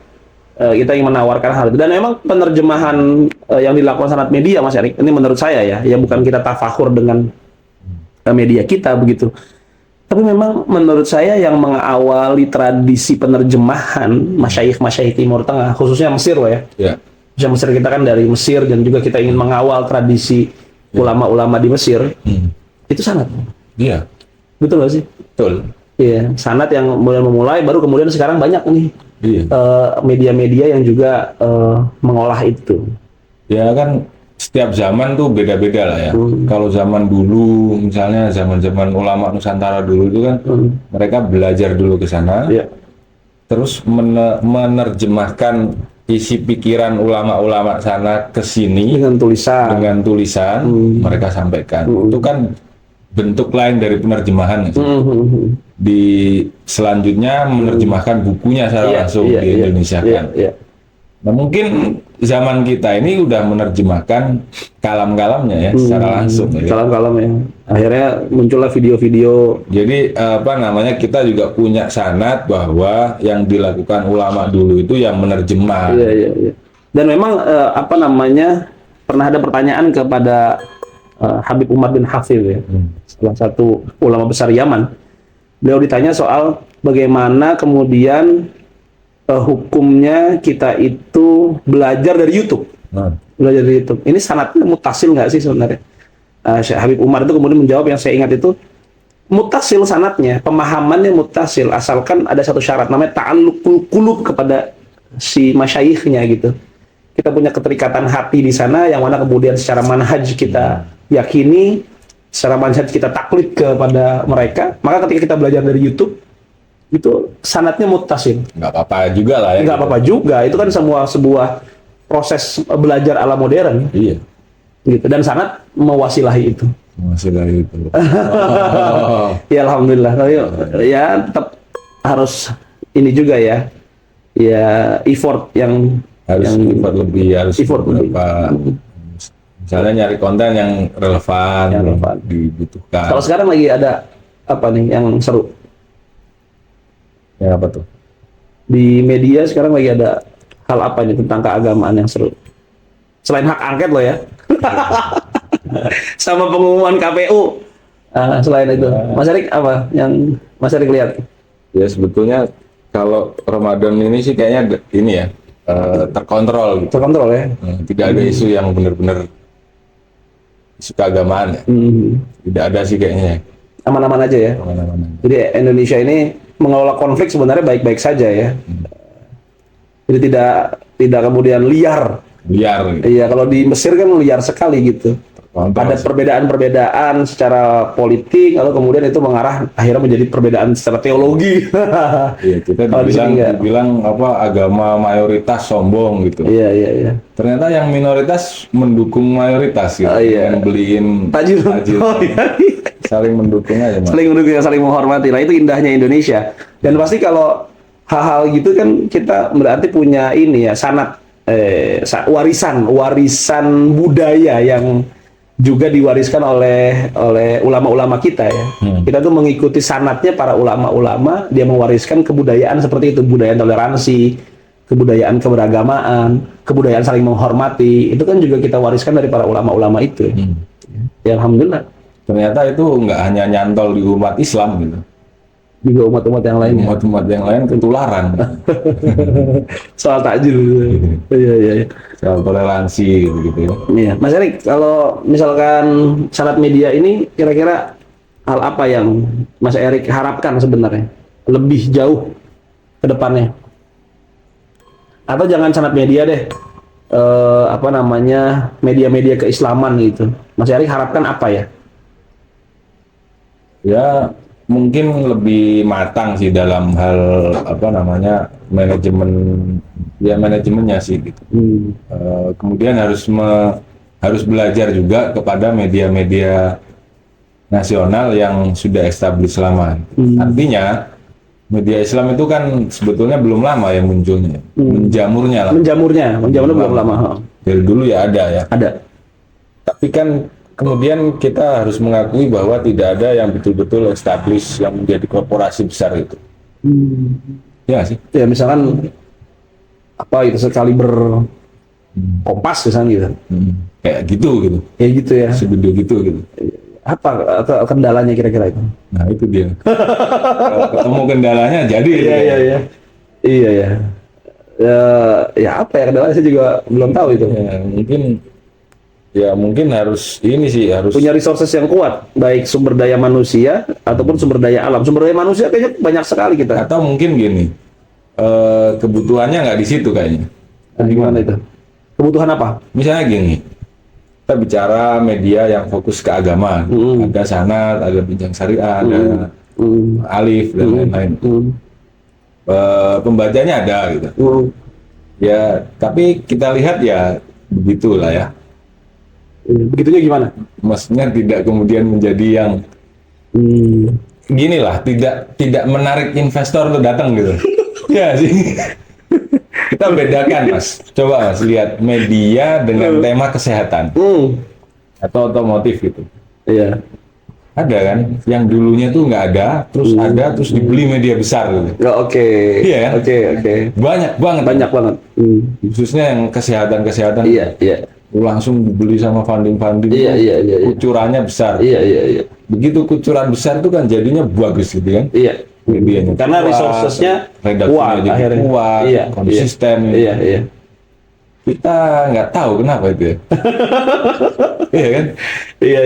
kita ingin menawarkan hal itu. Dan memang penerjemahan yang dilakukan Sanad Media, Mas Erik, ini menurut saya ya bukan kita tafakur dengan media kita begitu. Tapi memang menurut saya yang mengawali tradisi penerjemahan masyayikh Timur Tengah, khususnya Mesir loh ya. Ya. Khususnya Mesir, kita kan dari Mesir dan juga kita ingin mengawal tradisi ulama-ulama di Mesir. Itu Sanad. Iya. Betul nggak sih? Betul. Iya, Sanad yang mulai memulai, baru kemudian sekarang banyak nih Iya. media-media yang juga mengolah itu. Ya kan setiap zaman tuh beda-beda lah ya. Kalau zaman dulu, misalnya zaman-zaman ulama Nusantara dulu itu kan mereka belajar dulu ke sana, Iya. terus menerjemahkan isi pikiran ulama-ulama sana ke sini Dengan tulisan. dengan tulisan mereka sampaikan. Itu kan bentuk lain dari penerjemahan. Di selanjutnya menerjemahkan bukunya secara langsung di Indonesia kan. Iya. Nah, mungkin zaman kita ini udah menerjemahkan kalam-kalamnya ya secara langsung ya. Kalam-kalam ya. Akhirnya muncullah video-video. Jadi apa namanya, kita juga punya sanad bahwa yang dilakukan ulama dulu itu yang menerjemah. Iya, iya, iya. Dan memang apa namanya, pernah ada pertanyaan kepada Habib Umar bin Hafid ya, salah satu ulama besar Yaman. Beliau ditanya soal bagaimana kemudian hukumnya kita itu belajar dari YouTube. Belajar dari YouTube. Ini sanadnya mutasil nggak sih sebenarnya? Syekh Habib Umar itu kemudian menjawab, yang saya ingat itu mutasil sanadnya, pemahamannya mutasil, asalkan ada satu syarat namanya ta'alluqul qulub kepada si masyayikhnya gitu. Kita punya keterikatan hati di sana yang mana kemudian secara manhaj kita yakini, secara manhaj kita taklid kepada mereka. Maka ketika kita belajar dari YouTube itu sanadnya mutasil. Nggak apa-apa juga lah ya. Nggak apa-apa juga, itu kan semua sebuah proses belajar ala modern. Iya. Gitu, dan sanad mewasilahi itu. Mewasilahi itu. Ya alhamdulillah. Tapi ya tetap harus ini juga ya. Ya effort yang harus effort lebih, harus effort beberapa misalnya nyari konten yang relevan, dibutuhkan. Kalau sekarang lagi ada apa nih yang seru? Ya apa tuh? Di media sekarang lagi ada hal apa nih tentang keagamaan yang seru? Selain hak angket loh ya. Sama pengumuman KPU. Selain itu, Mas Erik apa yang Mas Erik lihat? Ya sebetulnya kalau Ramadan ini sih kayaknya ini ya terkontrol gitu. Terkontrol ya. Tidak ada isu yang benar-benar isu keagamaan ya. Tidak ada sih kayaknya. Aman-aman aja ya. Aman-aman. Jadi Indonesia ini mengelola konflik sebenarnya baik-baik saja ya. Jadi tidak kemudian liar. Liar. Gitu. Iya, kalau di Mesir kan liar sekali gitu. Ada perbedaan-perbedaan secara politik, lalu kemudian itu mengarah akhirnya menjadi perbedaan secara teologi. Iya, kita dibilang apa, agama mayoritas sombong gitu. Iya, iya, iya. Ternyata yang minoritas mendukung mayoritas gitu. Iya. Yang beliin tajir. Oh, iya. Saling mendukung aja, Mas. Saling mendukung, saling menghormati. Nah, itu indahnya Indonesia. Dan pasti kalau hal-hal gitu kan kita berarti punya ini ya, sanad warisan budaya yang juga diwariskan oleh ulama-ulama kita ya. Kita tuh mengikuti sanadnya para ulama-ulama, dia mewariskan kebudayaan seperti itu, budaya toleransi, kebudayaan keberagamaan, kebudayaan saling menghormati. Itu kan juga kita wariskan dari para ulama-ulama itu. Ya alhamdulillah. Ternyata itu nggak hanya nyantol di umat Islam gitu. Juga umat-umat yang lain. Umat-umat yang lain ketularan. Soal takjil. Iya, iya, iya. Soal toleransi gitu ya. Iya, Mas Erik, kalau misalkan sanad media ini kira-kira hal apa yang Mas Erik harapkan sebenarnya lebih jauh ke depannya? Atau jangan sanad media deh, apa namanya, media-media keislaman gitu. Mas Erik harapkan apa ya? Ya mungkin lebih matang sih dalam hal apa namanya manajemennya sih gitu. Kemudian harus belajar juga kepada media-media nasional yang sudah established lama. Artinya media Islam itu kan sebetulnya belum lama yang munculnya, menjamurnya lah. Menjamurnya belum lama. Dari dulu ya ada ya. Ada. Tapi kan kemudian kita harus mengakui bahwa tidak ada yang betul-betul established yang menjadi korporasi besar itu. Ya sih. Ya misalkan apa itu sekali Kompas misalnya gitu. Kayak gitu. Ya gitu ya. Segede gitu. Apa kendalanya kira-kira itu? Nah itu dia. Kalau ketemu kendalanya jadi. Iya. Iya ya. Ya apa ya kendalanya, saya juga belum tahu itu. Ya mungkin harus ini sih, harus punya resources yang kuat, baik sumber daya manusia ataupun sumber daya alam. Sumber daya manusia kayaknya banyak sekali kita. Atau mungkin gini, kebutuhannya nggak di situ kayaknya. Gimana itu? Kebutuhan apa? Misalnya gini, kita bicara media yang fokus ke agama, ada sanad, ada bincang syariah, ada alif dan lain-lain. Pembacanya ada gitu. Ya, tapi kita lihat ya begitulah ya. Begitunya gimana? Maksudnya tidak kemudian menjadi yang gini lah, tidak menarik investor untuk datang gitu. Ya sih. Kita bedakan, Mas. Coba Mas lihat media dengan tema kesehatan atau otomotif gitu. Iya. Ada kan yang dulunya tuh nggak ada, terus dibeli media besar gitu. Ya, oke. Iya kan? Oke. Banyak banget. Banyak banget. Khususnya yang kesehatan. Iya. Langsung dibeli sama funding. Iya. Kucurannya besar. Iya. Begitu kucuran besar itu kan jadinya bagus gitu kan. Iya. Medianya Karena kuat, resources-nya redaksinya jadi akhirnya. kuat, Iya, konsisten. Iya. Kita nggak tahu kenapa itu ya. Iya kan? Iya.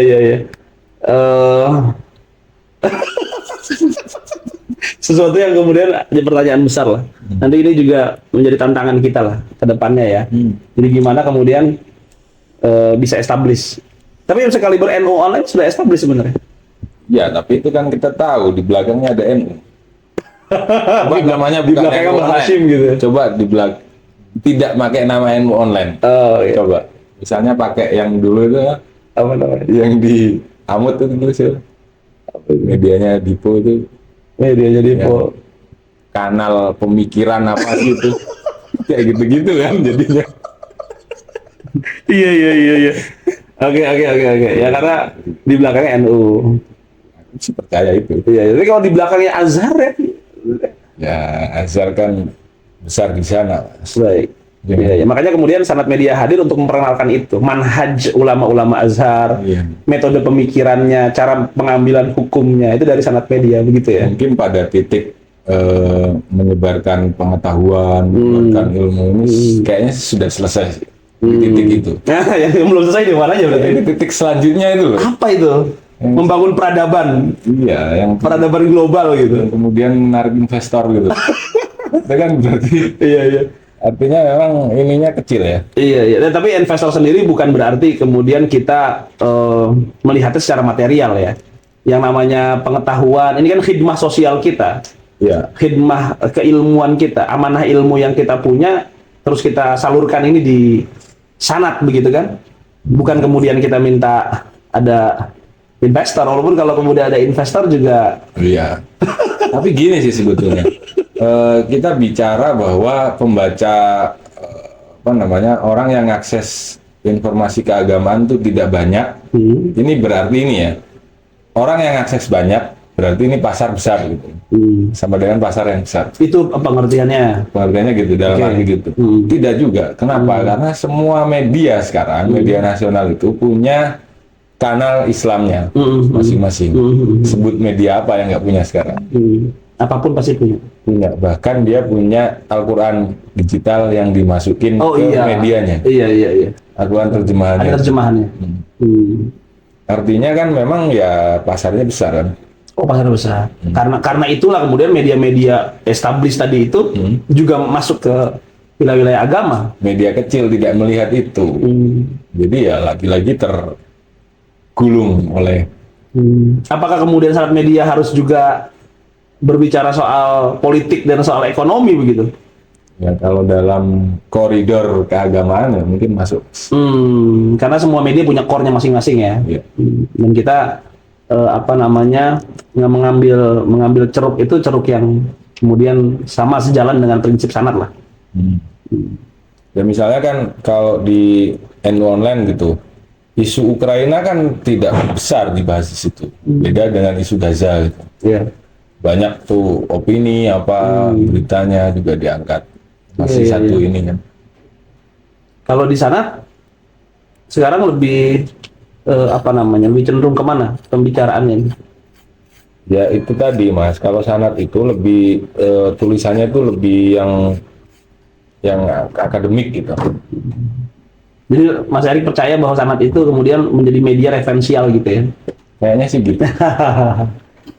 Sesuatu yang kemudian jadi pertanyaan besar lah. Nanti ini juga menjadi tantangan kita lah ke depannya ya. Jadi gimana kemudian bisa establish. Tapi yang sekaliber NU online sudah establish sebenarnya. Ya, tapi itu kan kita tahu di belakangnya ada NU. Coba namanya Di bukan belakangnya NU Mas online. Hashim gitu. Coba di belakang tidak pakai nama NU online. Oh iya. Coba. Misalnya pakai yang dulu itu Apa namanya? yang di Amut itu tulis ya. Medianya Dipo itu Media jadi ya, kanal pemikiran apa gitu. Kayak gitu-gitu kan jadinya. Iya. Oke. Ya karena di belakangnya NU. Saya percaya itu. Iya. Tapi kalau di belakangnya Azhar ya. Ya, Azhar kan besar di sana. Baik. Iya. Makanya kemudian Sanad Media hadir untuk memperkenalkan itu, manhaj ulama-ulama Azhar, Iya. metode pemikirannya, cara pengambilan hukumnya itu dari Sanad Media begitu ya. Mungkin pada titik menyebarkan pengetahuan, menyebarkan ilmu ini kayaknya sudah selesai di titik itu. Nah, yang belum selesai di mana aja berarti? Ini titik selanjutnya itu loh. Apa itu? Membangun peradaban, Iya, yang peradaban global gitu. kemudian menarik investor gitu. Itu kan berarti Iya. artinya memang ininya kecil ya. Iya. Dan tapi investor sendiri bukan berarti kemudian kita melihatnya secara material ya. Yang namanya pengetahuan, ini kan khidmah sosial kita. Iya. Khidmah keilmuan kita, amanah ilmu yang kita punya, terus kita salurkan ini di sanad begitu kan? Bukan kemudian kita minta ada investor, walaupun kalau kemudian ada investor juga. Iya. Tapi gini sih sebetulnya. Kita bicara bahwa pembaca apa namanya orang yang akses informasi keagamaan itu tidak banyak. Ini berarti ini ya. Orang yang akses banyak berarti ini pasar besar gitu. Sama dengan pasar yang besar. Itu pengertiannya. Pengertiannya gitu dalam arti gitu. Tidak juga. Kenapa? Karena semua media sekarang, media nasional itu punya kanal Islamnya masing-masing. Sebut media apa yang nggak punya sekarang? Apapun pasti punya. Punya. Bahkan dia punya Al-Quran digital yang dimasukin ke medianya. Iya. Al-Quran terjemahannya. Ada terjemahannya. Artinya kan memang ya pasarnya besar kan. Oh, pasar besar. Karena itulah kemudian media-media established tadi itu juga masuk ke wilayah-wilayah agama. Media kecil tidak melihat itu. Jadi ya lagi-lagi tergulung oleh. Apakah kemudian Sanad Media harus juga berbicara soal politik dan soal ekonomi begitu? Ya kalau dalam koridor keagamaan ya mungkin masuk. Karena semua media punya core-nya masing-masing ya. Iya. Dan kita nggak mengambil ceruk itu ceruk yang kemudian sama sejalan dengan prinsip sanad lah. Ya misalnya kan kalau di NU online gitu, isu Ukraina kan tidak besar dibahas di situ. Beda dengan isu Gaza gitu. Iya. Banyak tuh opini apa beritanya juga diangkat. Masih satu ini kan. Kalau di sana sekarang lebih lebih cenderung kemana pembicaraannya? Ya itu tadi Mas, kalau sanad itu lebih tulisannya itu lebih yang akademik gitu. Jadi Mas Erik percaya bahwa sanad itu kemudian menjadi media referensial gitu ya? Kayaknya sih gitu.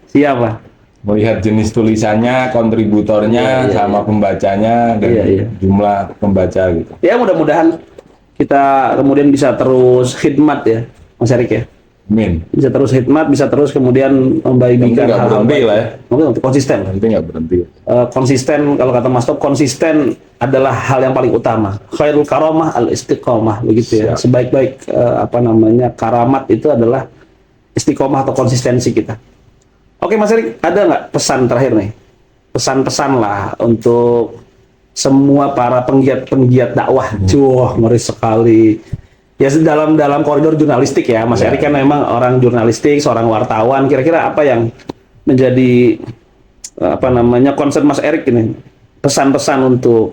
Siapa? Melihat jenis tulisannya, kontributornya, sama pembacanya dan jumlah pembaca gitu. Ya mudah-mudahan kita kemudian bisa terus khidmat ya, Mas Erik ya. Amin. Bisa terus khidmat, bisa terus kemudian membagikan nggak berhenti lah ya. Konsisten. Nanti nggak berhenti. Konsisten, kalau kata Mas Top, konsisten adalah hal yang paling utama. Khairul karamah al istiqomah begitu ya. Sebaik-baik karamat itu adalah istiqomah atau konsistensi kita. Oke Mas Erik, ada nggak pesan terakhir nih? Pesan-pesan lah untuk semua para penggiat dakwah. Wah, ngeri sekali. Ya dalam koridor jurnalistik ya, Mas Erik kan memang orang jurnalistik, seorang wartawan. Kira-kira apa yang menjadi concern Mas Erik ini? Pesan-pesan untuk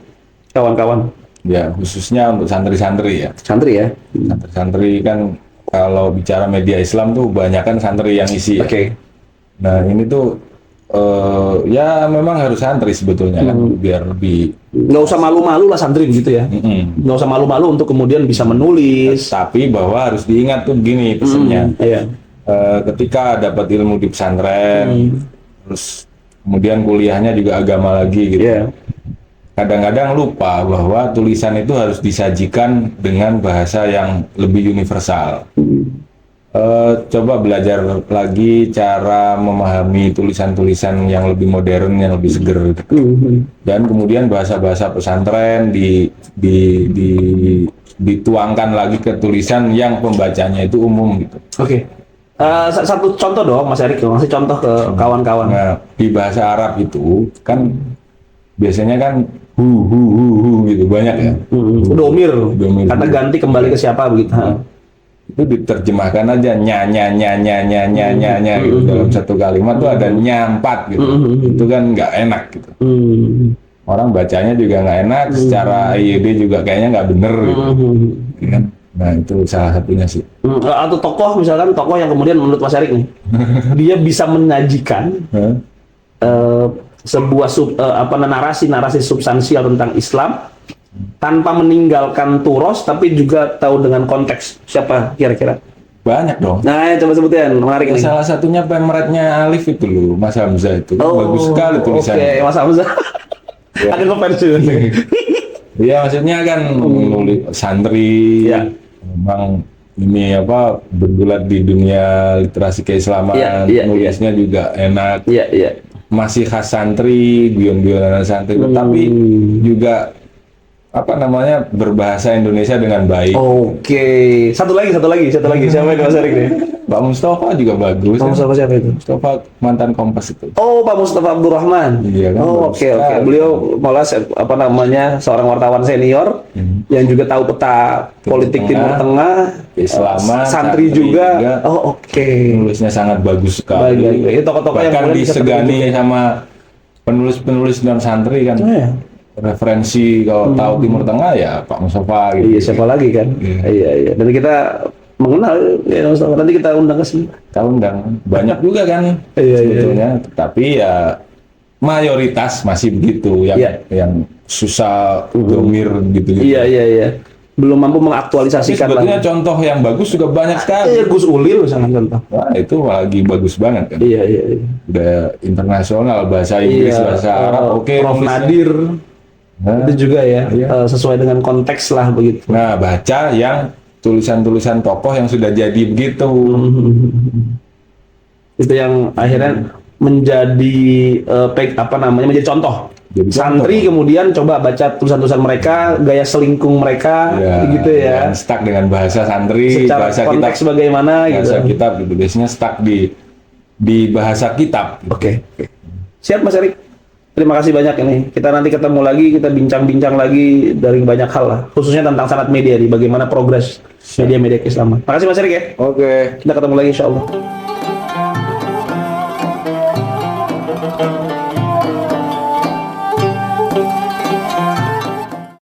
kawan-kawan. Ya, khususnya untuk santri-santri ya. Santri ya. Santri-santri kan kalau bicara media Islam tuh banyak kan santri yang isi ya. Oke. Nah, ini tuh ya memang harus santri sebetulnya kan biar lebih Nggak usah malu-malu lah santri begitu ya. Nggak usah malu-malu untuk kemudian bisa menulis. tapi bahwa harus diingat tuh gini pesannya. Iya. Ketika dapat ilmu di pesantren, terus kemudian kuliahnya juga agama lagi gitu. Iya. Kadang-kadang lupa bahwa tulisan itu harus disajikan dengan bahasa yang lebih universal. Coba belajar lagi cara memahami tulisan-tulisan yang lebih modern, yang lebih seger. Dan kemudian bahasa-bahasa pesantren dituangkan lagi ke tulisan yang pembacanya itu umum gitu. Oke. Satu contoh dong, Mas Erik, ngasih contoh ke kawan-kawan. Nah, di bahasa Arab itu kan biasanya kan hu gitu banyak ya. Domir. Domir. Kata ganti kembali ke siapa begitu. Itu diterjemahkan aja nya gitu. Dalam satu kalimat tuh ada nyampat gitu. Itu kan nggak enak gitu. Orang bacanya juga nggak enak, secara IED juga kayaknya nggak bener gitu. Ya kan? Nah, itu salah satunya sih. Atau tokoh, misalkan tokoh yang kemudian menurut Mas Erik nih, dia bisa menyajikan sebuah narasi substansial tentang Islam tanpa meninggalkan turos, tapi juga tahu dengan konteks. Siapa kira-kira? Banyak dong. Nah, coba sebutin, menarik nih. Salah satunya pemretnya Alif itu loh, Mas Hamzah itu. Bagus sekali tulisannya. Oke, Mas Hamzah. Akan ngefans. Iya, maksudnya kan nulis santri, memang ini bergulat di dunia literasi keislaman, nulisnya juga enak. Masih khas santri, guyon-guyonan santri, tetapi juga berbahasa Indonesia dengan baik. Oke. Satu lagi. Siapa yang Mas Erik nih? Pak Mustafa juga bagus. Pak Mustafa siapa itu? Mustafa mantan Kompas itu. Oh, Pak Mustafa Abdurrahman. Iya kan. Oke. Beliau malah seorang wartawan senior yang juga tahu peta politik Timur Tengah, Islaman, santri juga. Oh, oke. Nulisnya sangat bagus sekali. Baik. Itu tokoh-tokoh yang bahkan disegani sama penulis-penulis non santri kan. Referensi kalau tahu Timur Tengah ya Pak Mustafa gitu. Iya, siapa lagi kan? Iya. Dan kita mengenal ya Mustafa. Nanti kita undang ke sini. Kita undang. Banyak juga kan sebetulnya. Tapi ya mayoritas masih begitu yang susah domir gitu. Iya. Belum mampu mengaktualisasikan. Sebetulnya contoh yang bagus juga banyak sekali. Gus Ulil misalnya contoh. Wah, itu lagi bagus banget kan. Iya. Udah internasional, bahasa Inggris, bahasa Arab. Oke, Prof Nadir. Itu juga sesuai dengan konteks lah begitu. Nah, baca yang tulisan-tulisan tokoh yang sudah jadi begitu. Itu yang akhirnya menjadi menjadi contoh. Jadi santri kemudian coba baca tulisan-tulisan mereka, gaya selingkung mereka, gitu ya. Stuck dengan bahasa santri, secara bahasa konteks kitab, bagaimana gitu. Bahasa kitab gitu. Biasanya stuck di bahasa kitab. Oke. Siap Mas Erik. Terima kasih banyak ini. Kita nanti ketemu lagi, kita bincang-bincang lagi dari banyak hal lah, khususnya tentang sanad media, di bagaimana progres media-media keislaman. Makasih Mas Erik ya. Oke. Kita ketemu lagi insyaallah.